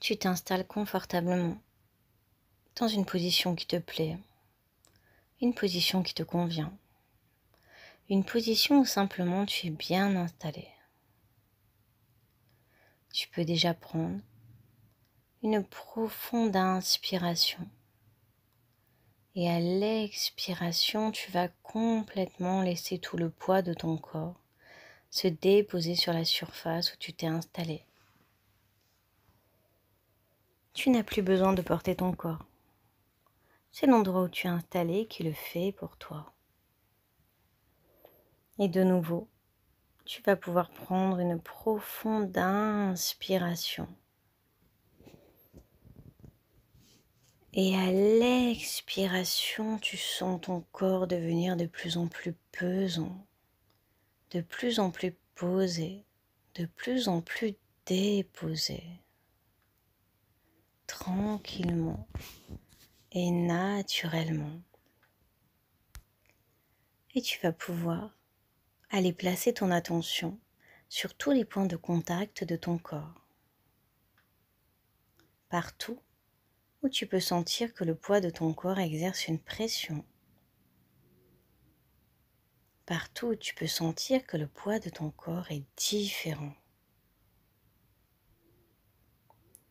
Tu t'installes confortablement dans une position qui te plaît, une position qui te convient, une position où simplement tu es bien installé. Tu peux déjà prendre une profonde inspiration et à l'expiration, tu vas complètement laisser tout le poids de ton corps se déposer sur la surface où tu t'es installé. Tu n'as plus besoin de porter ton corps. C'est l'endroit où tu es installé qui le fait pour toi. Et de nouveau, tu vas pouvoir prendre une profonde inspiration. Et à l'expiration, tu sens ton corps devenir de plus en plus pesant, de plus en plus posé, de plus en plus déposé. Tranquillement et naturellement. Et tu vas pouvoir aller placer ton attention sur tous les points de contact de ton corps. Partout où tu peux sentir que le poids de ton corps exerce une pression. Partout où tu peux sentir que le poids de ton corps est différent.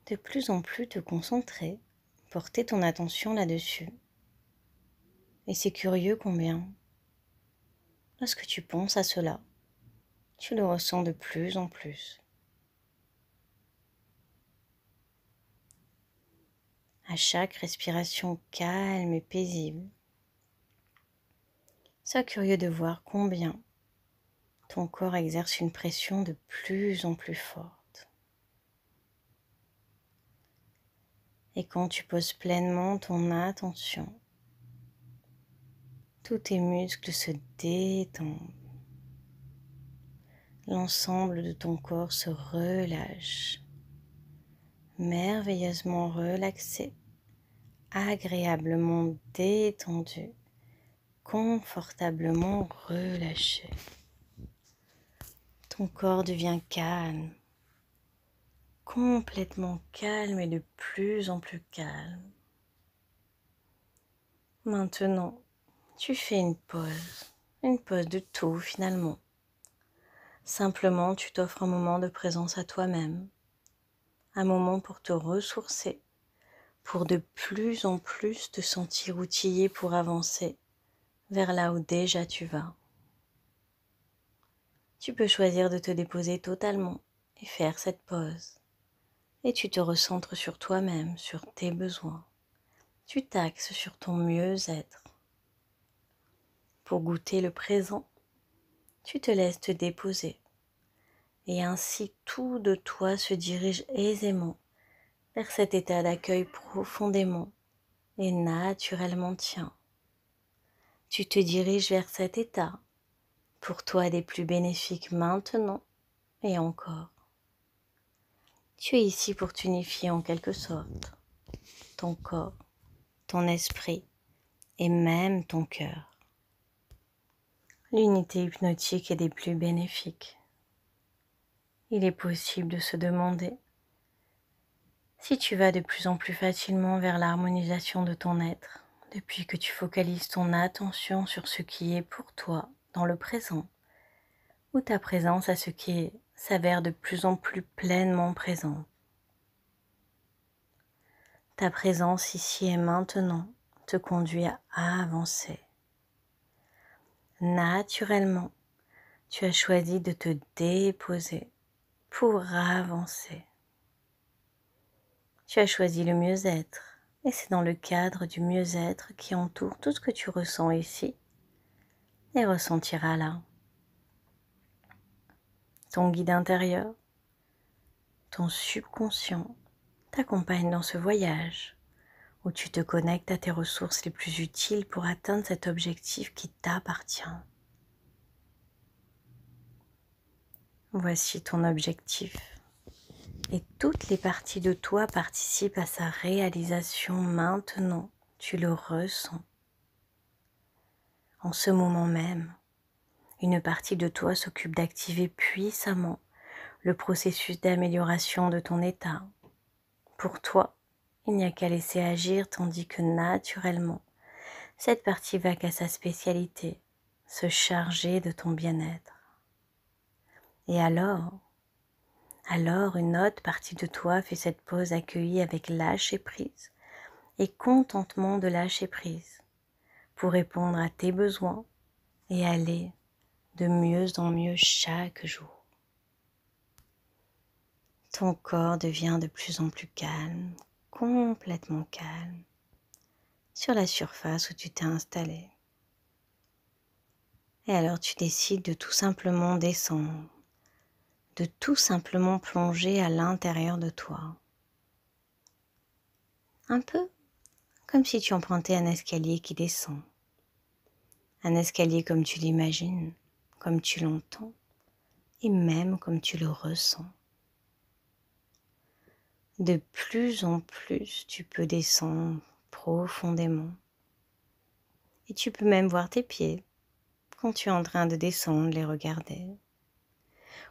De plus en plus te concentrer, porter ton attention là-dessus. Et c'est curieux combien, lorsque tu penses à cela, tu le ressens de plus en plus. À chaque respiration calme et paisible, sois curieux de voir combien ton corps exerce une pression de plus en plus forte. Et quand tu poses pleinement ton attention, tous tes muscles se détendent. L'ensemble de ton corps se relâche, merveilleusement relaxé, agréablement détendu, confortablement relâché. Ton corps devient calme, complètement calme et de plus en plus calme. Maintenant, tu fais une pause de tout finalement. Simplement, tu t'offres un moment de présence à toi-même, un moment pour te ressourcer, pour de plus en plus te sentir outillé pour avancer vers là où déjà tu vas. Tu peux choisir de te déposer totalement et faire cette pause. Et tu te recentres sur toi-même, sur tes besoins. Tu t'axes sur ton mieux-être. Pour goûter le présent, tu te laisses te déposer. Et ainsi tout de toi se dirige aisément vers cet état d'accueil profondément et naturellement tien. Tu te diriges vers cet état, pour toi des plus bénéfiques maintenant et encore. Tu es ici pour t'unifier en quelque sorte, ton corps, ton esprit et même ton cœur. L'unité hypnotique est des plus bénéfiques. Il est possible de se demander si tu vas de plus en plus facilement vers l'harmonisation de ton être, depuis que tu focalises ton attention sur ce qui est pour toi dans le présent, ou ta présence à ce qui s'avère de plus en plus pleinement présent. Ta présence ici et maintenant te conduit à avancer. Naturellement, tu as choisi de te déposer pour avancer. Tu as choisi le mieux-être et c'est dans le cadre du mieux-être qui entoure tout ce que tu ressens ici et ressentiras là. Ton guide intérieur, ton subconscient t'accompagne dans ce voyage où tu te connectes à tes ressources les plus utiles pour atteindre cet objectif qui t'appartient. Voici ton objectif et toutes les parties de toi participent à sa réalisation maintenant, tu le ressens. En ce moment même, une partie de toi s'occupe d'activer puissamment le processus d'amélioration de ton état pour toi, il n'y a qu'à laisser agir tandis que naturellement, cette partie va qu'à sa spécialité, se charger de ton bien-être. Et alors une autre partie de toi fait cette pause accueillie avec lâcher prise et contentement de lâcher prise pour répondre à tes besoins et aller de mieux en mieux chaque jour. Ton corps devient de plus en plus calme, complètement calme, sur la surface où tu t'es installé. Et alors tu décides de tout simplement descendre, de tout simplement plonger à l'intérieur de toi. Un peu comme si tu empruntais un escalier qui descend. Un escalier comme tu l'imagines, comme tu l'entends, et même comme tu le ressens. De plus en plus, tu peux descendre profondément. Et tu peux même voir tes pieds quand tu es en train de descendre, les regarder.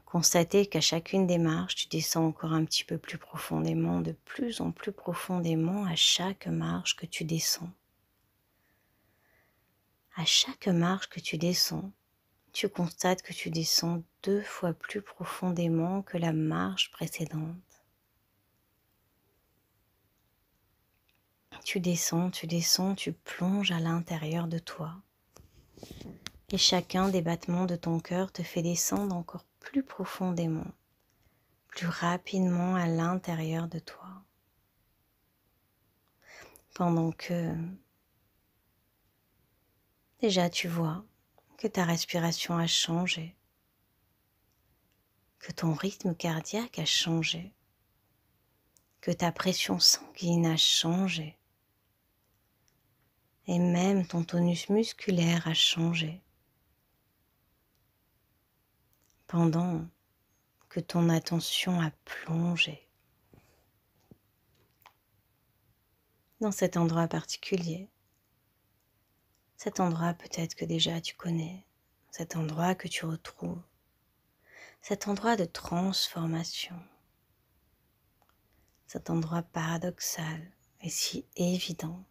Constater qu'à chacune des marches, tu descends encore un petit peu plus profondément, de plus en plus profondément à chaque marche que tu descends. À chaque marche que tu descends, tu constates que tu descends 2 fois plus profondément que la marche précédente. Tu descends, tu plonges à l'intérieur de toi. Et chacun des battements de ton cœur te fait descendre encore plus profondément, plus rapidement à l'intérieur de toi. Pendant que, déjà tu vois que ta respiration a changé, que ton rythme cardiaque a changé, que ta pression sanguine a changé, et même ton tonus musculaire a changé. Pendant que ton attention a plongé dans cet endroit particulier. Cet endroit peut-être que déjà tu connais, cet endroit que tu retrouves, cet endroit de transformation, cet endroit paradoxal et si évident.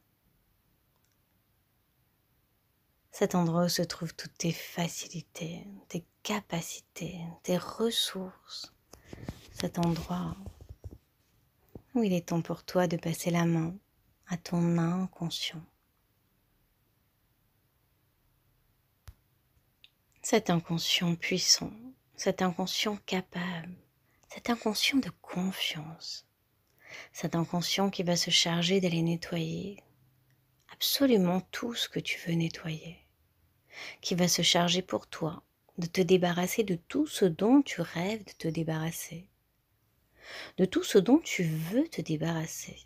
Cet endroit où se trouvent toutes tes facilités, tes capacités, tes ressources. Cet endroit où il est temps pour toi de passer la main à ton inconscient. Cet inconscient puissant, cet inconscient capable, cet inconscient de confiance, cet inconscient qui va se charger d'aller nettoyer absolument tout ce que tu veux nettoyer, qui va se charger pour toi de te débarrasser de tout ce dont tu rêves de te débarrasser, de tout ce dont tu veux te débarrasser,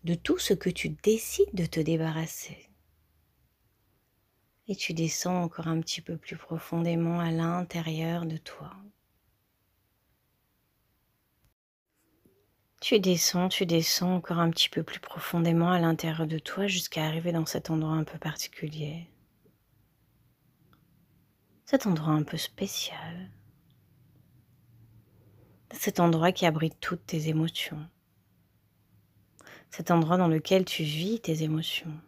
de tout ce que tu décides de te débarrasser. Et tu descends encore un petit peu plus profondément à l'intérieur de toi. Tu descends encore un petit peu plus profondément à l'intérieur de toi jusqu'à arriver dans cet endroit un peu particulier. Cet endroit un peu spécial. Cet endroit qui abrite toutes tes émotions. Cet endroit dans lequel tu vis tes émotions.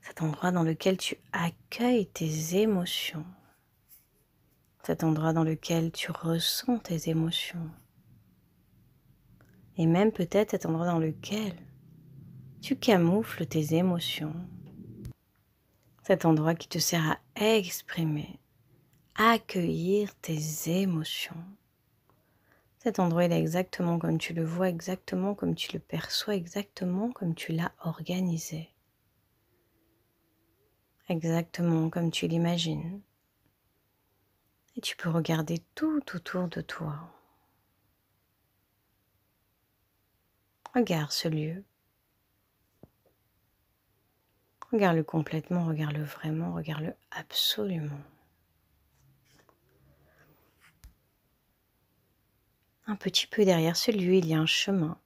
Cet endroit dans lequel tu accueilles tes émotions. Cet endroit dans lequel tu ressens tes émotions. Et même peut-être cet endroit dans lequel tu camoufles tes émotions. Cet endroit qui te sert à exprimer, accueillir tes émotions. Cet endroit il est exactement comme tu le vois, exactement comme tu le perçois, exactement comme tu l'as organisé. Exactement comme tu l'imagines. Et tu peux regarder tout autour de toi. Regarde ce lieu. Regarde-le complètement, regarde-le vraiment, regarde-le absolument. Un petit peu derrière ce lieu, il y a un chemin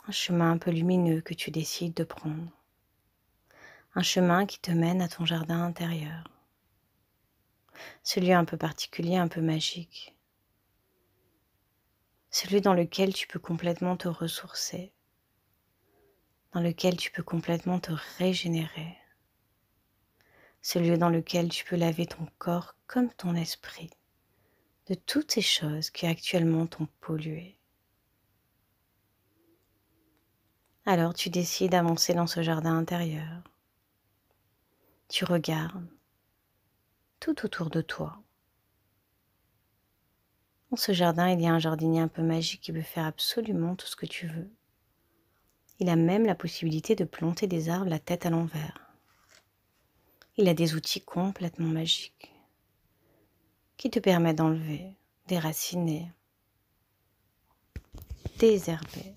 un peu lumineux que tu décides de prendre. Un chemin qui te mène à ton jardin intérieur. Ce lieu un peu particulier, un peu magique. celui dans lequel tu peux complètement te ressourcer, dans lequel tu peux complètement te régénérer, celui dans lequel tu peux laver ton corps comme ton esprit de toutes ces choses qui actuellement t'ont pollué. Alors tu décides d'avancer dans ce jardin intérieur. Tu regardes tout autour de toi. Dans ce jardin, il y a un jardinier un peu magique qui peut faire absolument tout ce que tu veux. Il a même la possibilité de planter des arbres la tête à l'envers. Il a des outils complètement magiques qui te permettent d'enlever, déraciner, désherber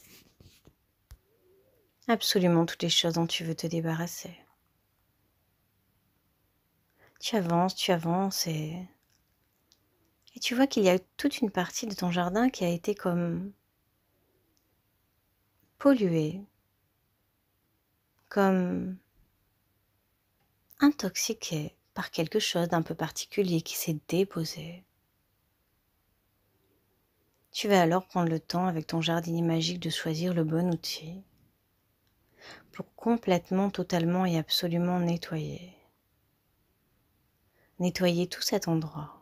absolument toutes les choses dont tu veux te débarrasser. Tu avances et tu vois qu'il y a toute une partie de ton jardin qui a été comme polluée, comme intoxiquée par quelque chose d'un peu particulier qui s'est déposé. Tu vas alors prendre le temps avec ton jardinier magique de choisir le bon outil pour complètement, totalement et absolument nettoyer. Nettoyer tout cet endroit.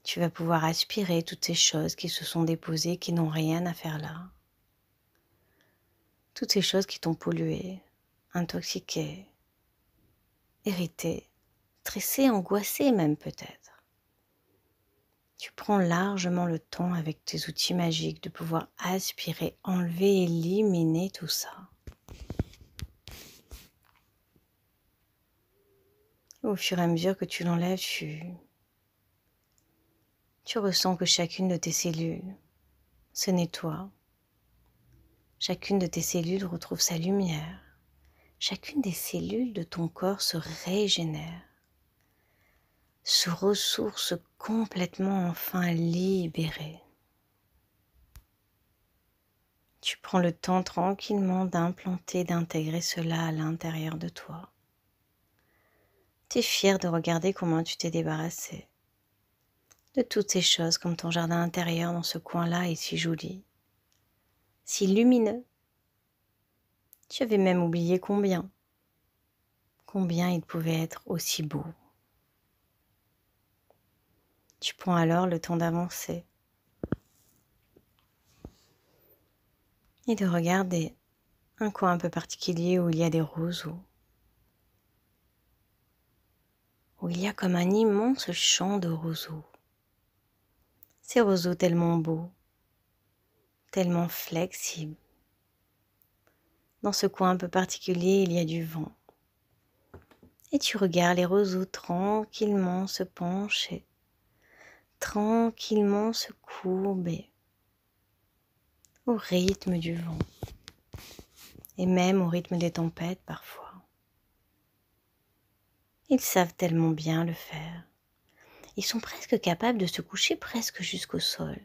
Tu vas pouvoir aspirer toutes ces choses qui se sont déposées, qui n'ont rien à faire là. Toutes ces choses qui t'ont pollué, intoxiqué, irrité, stressé, angoissé même peut-être. Tu prends largement le temps avec tes outils magiques de pouvoir aspirer, enlever, éliminer tout ça. Au fur et à mesure que tu l'enlèves, tu ressens que chacune de tes cellules se nettoie. Chacune de tes cellules retrouve sa lumière. Chacune des cellules de ton corps se régénère, se ressource complètement enfin libérée. Tu prends le temps tranquillement d'implanter, d'intégrer cela à l'intérieur de toi. Tu es fier de regarder comment tu t'es débarrassé de toutes ces choses, comme ton jardin intérieur dans ce coin-là est si joli, si lumineux. Tu avais même oublié combien il pouvait être aussi beau. Tu prends alors le temps d'avancer et de regarder un coin un peu particulier où il y a des roseaux, où il y a comme un immense champ de roseaux. Ces roseaux tellement beaux, tellement flexibles. Dans ce coin un peu particulier, il y a du vent. Et tu regardes les roseaux tranquillement se pencher, tranquillement se courber au rythme du vent et même au rythme des tempêtes parfois. Ils savent tellement bien le faire. Ils sont presque capables de se coucher presque jusqu'au sol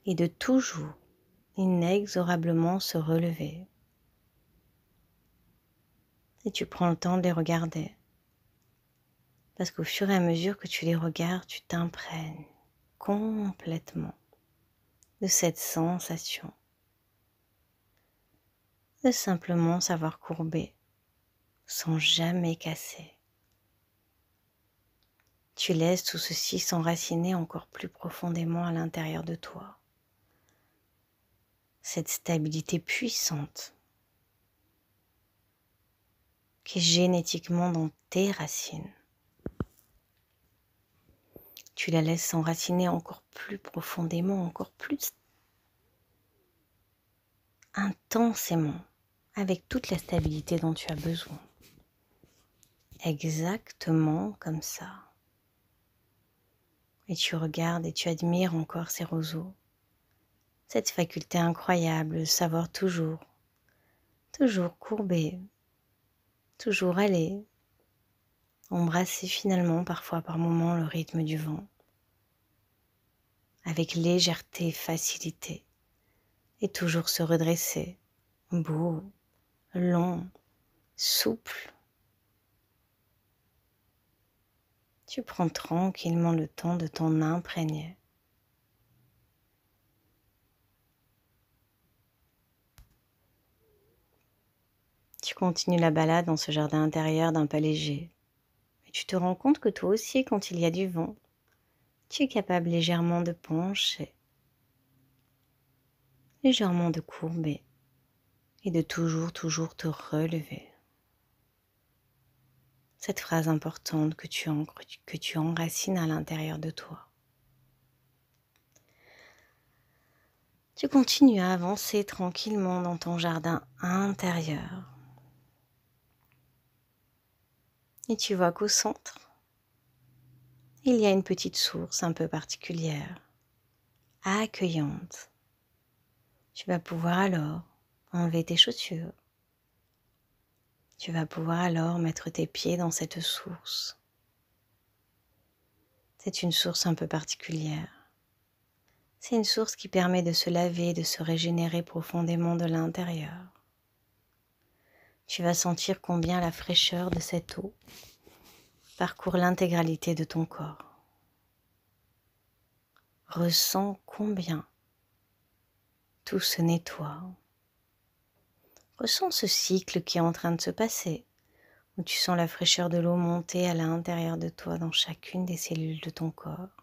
et de toujours, inexorablement se relever. Et tu prends le temps de les regarder. Parce qu'au fur et à mesure que tu les regardes, tu t'imprègnes complètement de cette sensation de simplement savoir courber sans jamais casser. Tu laisses tout ceci s'enraciner encore plus profondément à l'intérieur de toi. Cette stabilité puissante qui est génétiquement dans tes racines. Tu la laisses s'enraciner encore plus profondément, encore plus intensément, avec toute la stabilité dont tu as besoin. Exactement comme ça. Et tu regardes et tu admires encore ces roseaux. Cette faculté incroyable de savoir toujours courber, toujours aller, embrasser finalement parfois par moments le rythme du vent, avec légèreté et facilité, et toujours se redresser, beau, long, souple. Tu prends tranquillement le temps de t'en imprégner. continues la balade dans ce jardin intérieur d'un pas léger. Et tu te rends compte que toi aussi, quand il y a du vent, tu es capable légèrement de pencher, légèrement de courber et de toujours te relever. Cette phrase importante que tu enracines à l'intérieur de toi. Tu continues à avancer tranquillement dans ton jardin intérieur. Et tu vois qu'au centre, il y a une petite source un peu particulière, accueillante. Tu vas pouvoir alors enlever tes chaussures. Tu vas pouvoir alors mettre tes pieds dans cette source. C'est une source un peu particulière. C'est une source qui permet de se laver, de se régénérer profondément de l'intérieur. Tu vas sentir combien la fraîcheur de cette eau parcourt l'intégralité de ton corps. Ressens combien tout se nettoie. Ressens ce cycle qui est en train de se passer, où tu sens la fraîcheur de l'eau monter à l'intérieur de toi dans chacune des cellules de ton corps.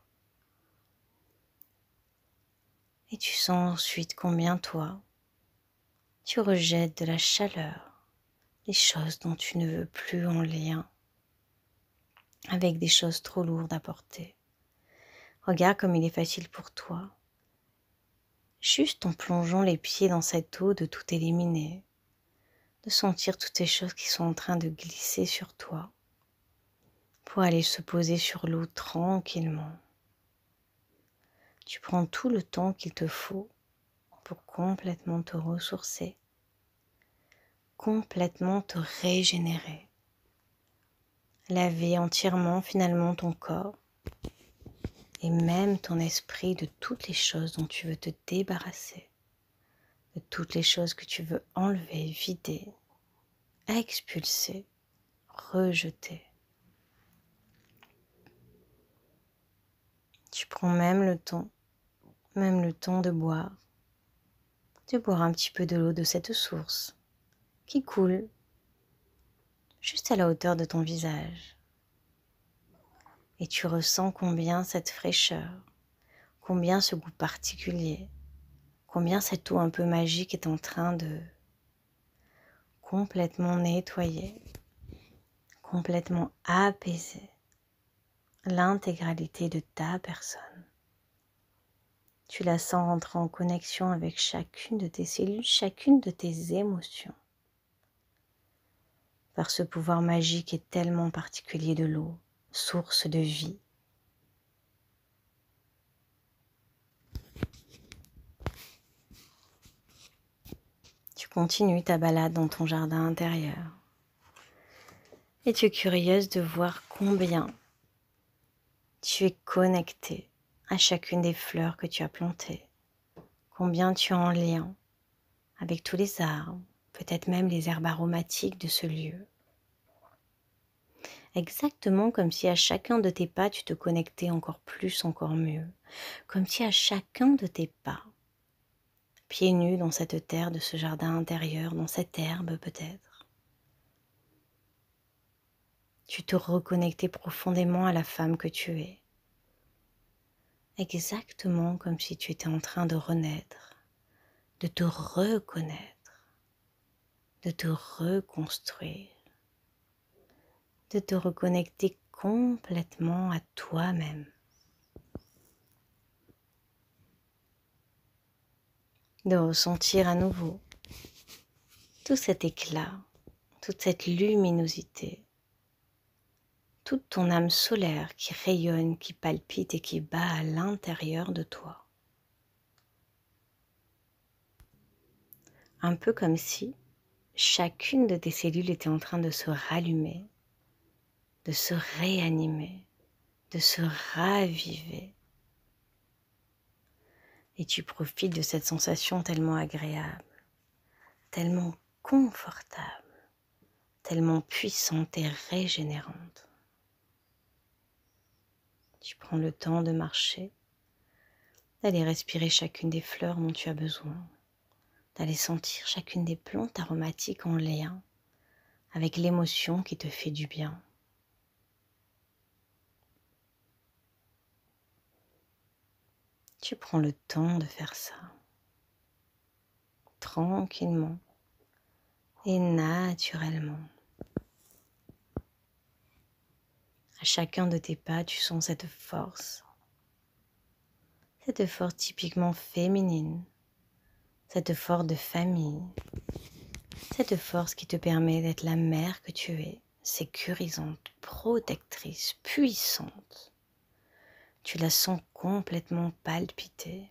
Et tu sens ensuite combien toi, tu rejettes de la chaleur, des choses dont tu ne veux plus en lien avec des choses trop lourdes à porter. Regarde comme il est facile pour toi, juste en plongeant les pieds dans cette eau, de tout éliminer, de sentir toutes ces choses qui sont en train de glisser sur toi pour aller se poser sur l'eau tranquillement. Tu prends tout le temps qu'il te faut pour complètement te ressourcer, complètement te régénérer, laver entièrement finalement ton corps et même ton esprit de toutes les choses dont tu veux te débarrasser, de toutes les choses que tu veux enlever, vider, expulser, rejeter. Tu prends même le temps de boire un petit peu de l'eau de cette source qui coule juste à la hauteur de ton visage. Et tu ressens combien cette fraîcheur, combien ce goût particulier, combien cette eau un peu magique est en train de complètement nettoyer, complètement apaiser l'intégralité de ta personne. Tu la sens rentrer en connexion avec chacune de tes cellules, chacune de tes émotions. Par ce pouvoir magique et tellement particulier de l'eau, source de vie. Tu continues ta balade dans ton jardin intérieur. Et tu es curieuse de voir combien tu es connecté à chacune des fleurs que tu as plantées. Combien tu es en lien avec tous les arbres, peut-être même les herbes aromatiques de ce lieu. Exactement comme si à chacun de tes pas, tu te connectais encore plus, encore mieux. Comme si à chacun de tes pas, pieds nus dans cette terre de ce jardin intérieur, dans cette herbe peut-être, tu te reconnectais profondément à la femme que tu es. Exactement comme si tu étais en train de renaître, de te reconnaître, de te reconstruire, de te reconnecter complètement à toi-même. De ressentir à nouveau tout cet éclat, toute cette luminosité, toute ton âme solaire qui rayonne, qui palpite et qui bat à l'intérieur de toi. Un peu comme si chacune de tes cellules était en train de se rallumer, de se réanimer, de se raviver. Et tu profites de cette sensation tellement agréable, tellement confortable, tellement puissante et régénérante. Tu prends le temps de marcher, d'aller respirer chacune des fleurs dont tu as besoin, d'aller sentir chacune des plantes aromatiques en lien avec l'émotion qui te fait du bien. Tu prends le temps de faire ça, tranquillement et naturellement. À chacun de tes pas, tu sens cette force typiquement féminine, cette force de famille, cette force qui te permet d'être la mère que tu es, sécurisante, protectrice, puissante. Tu la sens complètement palpiter,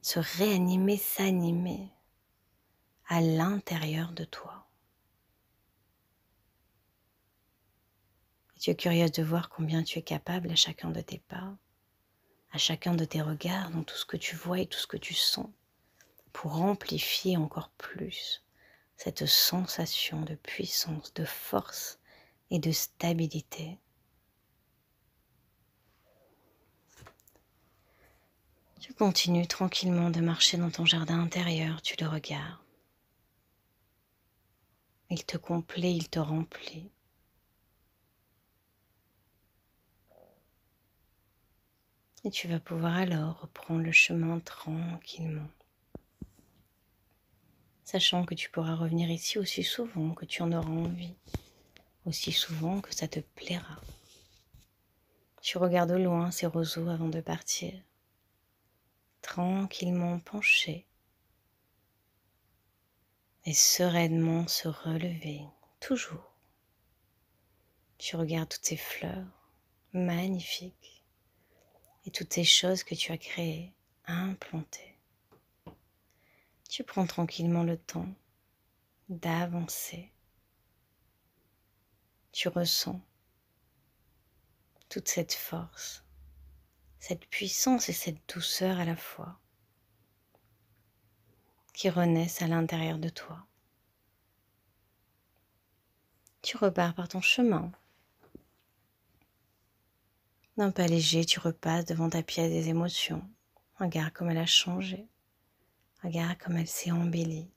se réanimer, s'animer à l'intérieur de toi. Et tu es curieuse de voir combien tu es capable à chacun de tes pas, à chacun de tes regards, dans tout ce que tu vois et tout ce que tu sens, pour amplifier encore plus cette sensation de puissance, de force et de stabilité. Tu continues tranquillement de marcher dans ton jardin intérieur, tu le regardes. Il te complaît, il te remplit. Et tu vas pouvoir alors reprendre le chemin tranquillement, sachant que tu pourras revenir ici aussi souvent que tu en auras envie, aussi souvent que ça te plaira. Tu regardes au loin ces roseaux avant de partir, tranquillement penché et sereinement se relever, toujours. Tu regardes toutes ces fleurs magnifiques et toutes ces choses que tu as créées, implantées. Tu prends tranquillement le temps d'avancer. Tu ressens toute cette force, cette puissance et cette douceur à la fois qui renaissent à l'intérieur de toi. Tu repars par ton chemin. D'un pas léger, tu repasses devant ta pièce des émotions. Regarde comme elle a changé. Regarde comme elle s'est embellie.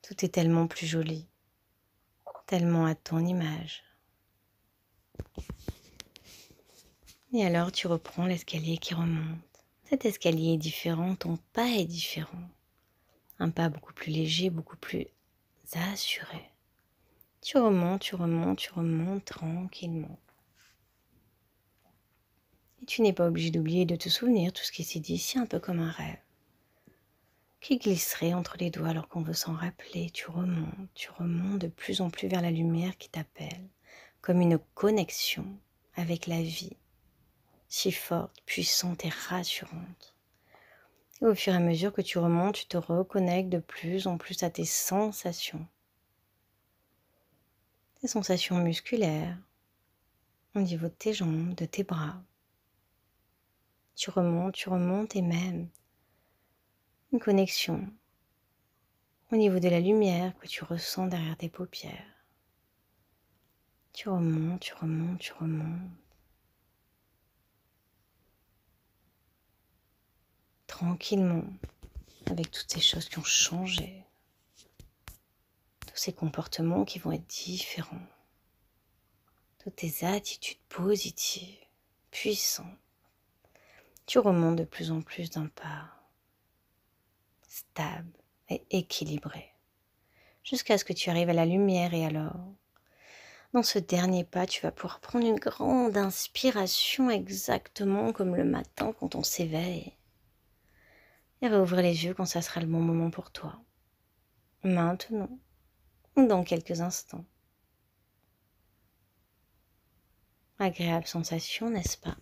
Tout est tellement plus joli, tellement à ton image. Et alors tu reprends l'escalier qui remonte. Cet escalier est différent, ton pas est différent. Un pas beaucoup plus léger, beaucoup plus assuré. Tu remontes, tu remontes, tu remontes tranquillement. Et tu n'es pas obligé d'oublier de te souvenir tout ce qui s'est dit ici, un peu comme un rêve, qui glisserait entre les doigts alors qu'on veut s'en rappeler. Tu remontes de plus en plus vers la lumière qui t'appelle, comme une connexion avec la vie, si forte, puissante et rassurante. Et au fur et à mesure que tu remontes, tu te reconnectes de plus en plus à tes sensations. Tes sensations musculaires, au niveau de tes jambes, de tes bras. Tu remontes et même une connexion au niveau de la lumière que tu ressens derrière tes paupières. Tu remontes, tu remontes, tu remontes. Tranquillement, avec toutes ces choses qui ont changé. Tous ces comportements qui vont être différents. Toutes tes attitudes positives, puissantes. Tu remontes de plus en plus d'un pas stable et équilibré, jusqu'à ce que tu arrives à la lumière. Et alors, dans ce dernier pas, tu vas pouvoir prendre une grande inspiration, exactement comme le matin quand on s'éveille, et réouvrir les yeux quand ça sera le bon moment pour toi. Maintenant, ou dans quelques instants. Agréable sensation, n'est-ce pas ?